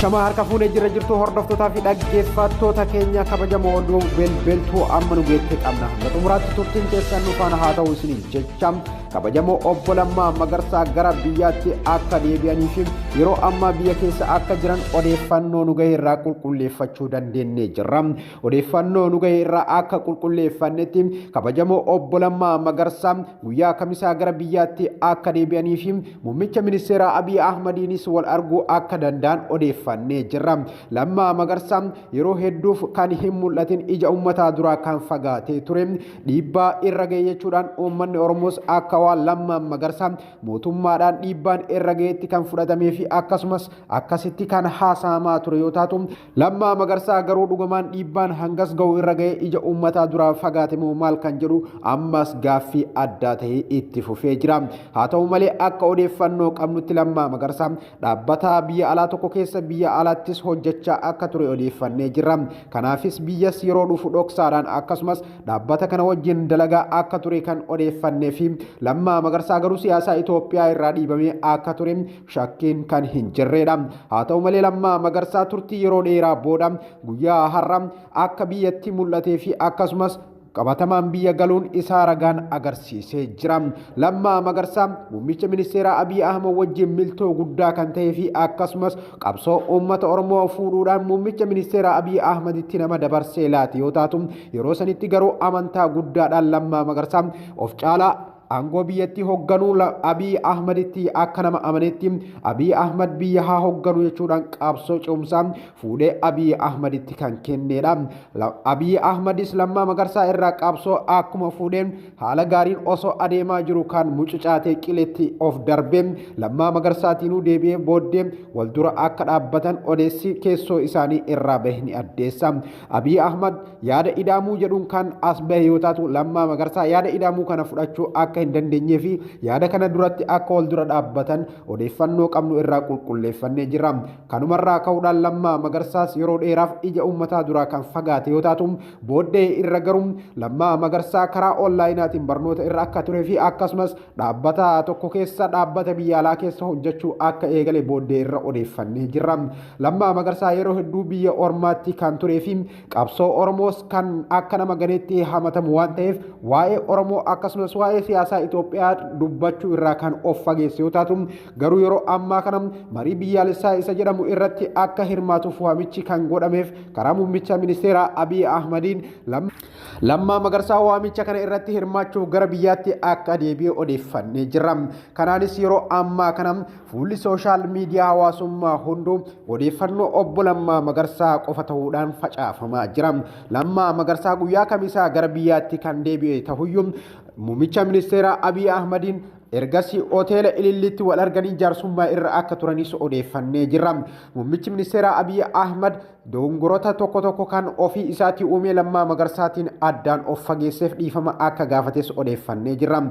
Ashama harka fuunee jirtu hordoftoota fi dhaggeeffattoota keenya kabajamoo oduu belbeltuu amma nu geette qabna. Xumuraatti turtiin keessan nu faana haa ta'u isiniif jecha kabajamoo obbo Lammaa Magarsaa gara biyyaatti akka deebi'anii fi yeroo ammaa biyya keessa akka jiran odeeffannoo nu gahee irraa qulqulleeffachuu dandeenye jirra. Odeeffannoo nu gahee irraa akka qulqulleeffannetti kabajamoo obbo Lammaa Magarsaa guyyaa kamisaa gara biyyaatti akka deebi'anii fi muummicha ministeera Abiy Ahmadiinis wal arguu akka danda'an odeeffannee jirra. Lammaa Magarsaa yeroo hedduuf kan hin mul'atin ija ummataa duraa kan fagaatee ture dhiibbaa irra ga'e jechuudhaan uummanni Oromoos akka waan Lammaa Magarsaa mootummaadhaan dhiibbaan irra ga'etti kan fudhatamee fi akkasumas akkasitti kan haasa'amaa ture yoo taatu Lammaa Magarsaa garuu dhugumaan dhiibbaan hangas ga'u irra ga'e ija ummataa duraa fagaate moo maal kan jedhu ammas gaaffii addaa ta'ee itti fufee jira. Haa ta'u malee akka odeeffannoo qabnutti Lammaa Magarsaa dhaabbata biyya alaa tokko keessa biyya alaattis hojjechaa akka ture odeeffannee jirra. Kanaafis biyyas yeroo dhufu dhoksaadhaan akkasumas dhaabbata kana wajjin dalagaa akka ture kan odeeffannee fi Lammaa Magarsaa garuu siyaasa Itoophiyaa irraa dhiibamee akka ture shakkiin kan hin jirredha. Haa ta'u malee Lammaa Magarsaa turtii yeroo dheeraa booda guyyaa har'a akka biyyatti mul'atee fi akkasumas qabatamaan biyya galuun isaa ragaan agarsiisee jira. Lammaa Magarsaa muummicha ministeera Abiy Ahmed wajjin miltoo guddaa kan ta'ee fi akkasumas qabsoo uummata Oromoo fuudhuudhaan muummicha ministeera Abiy Ahmeditti nama dabarsee laate yoo taatu yeroo sanitti garuu amantaa guddaadhaan Lammaa Magarsaa of caalaa angoo biyyatti hogganuu Abiy Ahmeditti akka nama amanetti Abiy Ahmed biyya haa hogganu jechuudhaan qabsoo cimsaa fuudhee Abiy Ahmeditti kan kennedha. Abiy Ahmedis Lammaa Magarsaa irraa qabsoo akkuma fuudheen haala gaariin osoo adeemaa jiru kan mucucaatee qiletti of darbee Lammaa Magarsaatiin deebi'ee booddee wal dura akka dhaabbatan odeessi keessoo isaanii irraa bahe ni addeessa. Abiy Ahmed yaada idaamuu jedhuun kan as bahe yoo taatu Lammaa Magarsaa yaada idaamuu kana fudhachuu akka hin dandeenyee fi yaada kana duratti akka wal dura dhaabbatan odeeffannoo qabnu irraa qulqulleeffannee jirra. Kanumarraa ka'uudhaan Lammaa Magarsaas yeroo dheeraaf ija ummataa duraa kan fagaate yoo taatu booddee irra garuu Lammaa Magarsaa karaa onlaayinaatiin barnoota irra akka turee fi akkasumas dhaabbata tokko keessa dhaabbata biyya alaa keessa hojjechuu akka eegale booddee irra odeeffannee jirra. Lammaa Magarsaa yeroo hedduu biyya ormaatti kan turee fi qabsoo Oromoos kan akka nama ganeetti hamatamu waan ta'eef waa'ee Oromoo akkasumas waa'ee siyaasa Itoophiyaa dubbachuu irraa kan of fageesse yoo taatu garuu yeroo ammaa kana marii biyyaalessaa isa jedhamu irratti akka hirmaatuuf waamichi kan godhameef karaa muummicha ministeera Abiy Ahmediin Lammaa Magarsaa waamicha kana irratti hirmaachuuf gara biyyaatti akka deebi'ee odeeffannee jirra. Kanaanis yeroo ammaa kana fuulli sooshaal miidiyaa hawaasummaa hunduu odeeffannoo obbo Lammaa Magarsaa qofa ta'uudhaan facaafamaa jira. Lammaa Magarsaa guyyaa kamisaa gara biyyaatti kan deebi'e ta'uyyuu muummicha ministeera Abiy Ahmediin ergasii hoteela Ililliitti wal arganii jaarsummaa irra akka turanis odeeffannee jirra. Muummichi ministeera Abiy Ahmed dongorota tokko kan ofii isaatii uumee Lammaa Magarsaatiin addaan of fageesseef dhiifama akka gaafates odeeffannee jirra.